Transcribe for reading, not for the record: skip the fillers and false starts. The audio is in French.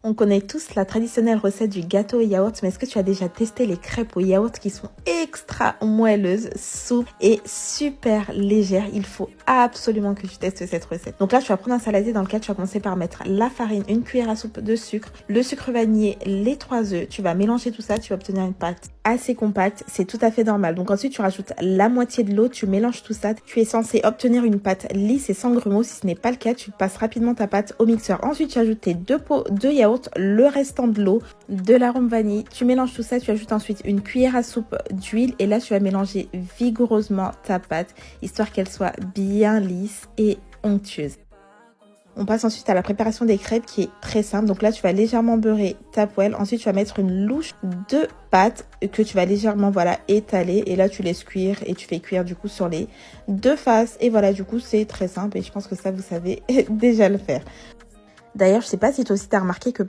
On connaît tous la traditionnelle recette du gâteau au yaourt, mais est-ce que tu as déjà testé les crêpes au yaourt qui sont extra moelleuses, souples et super légères? Il faut absolument que tu testes cette recette. Donc là, tu vas prendre un saladier dans lequel tu vas commencer par mettre la farine, une cuillère à soupe de sucre, le sucre vanillé, les 3 œufs. Tu vas mélanger tout ça, tu vas obtenir une pâte assez compacte. C'est tout à fait normal. Donc ensuite, tu rajoutes la moitié de l'eau, tu mélanges tout ça. Tu es censé obtenir une pâte lisse et sans grumeaux. Si ce n'est pas le cas, tu passes rapidement ta pâte au mixeur. Ensuite, tu ajoutes tes 2 pots de yaourt, le restant de l'eau, de l'arôme vanille. Tu mélanges tout ça, tu ajoutes ensuite une cuillère à soupe d'huile et là, tu vas mélanger vigoureusement ta pâte, histoire qu'elle soit bien lisse et onctueuse. On passe ensuite à la préparation des crêpes qui est très simple. Donc là, tu vas légèrement beurrer ta poêle. Ensuite, tu vas mettre une louche de pâte que tu vas légèrement étaler. Et là, tu laisses cuire et tu fais cuire du coup sur les 2 faces. Et voilà, du coup, c'est très simple et je pense que ça, vous savez déjà le faire. D'ailleurs, je sais pas si toi aussi t'as remarqué que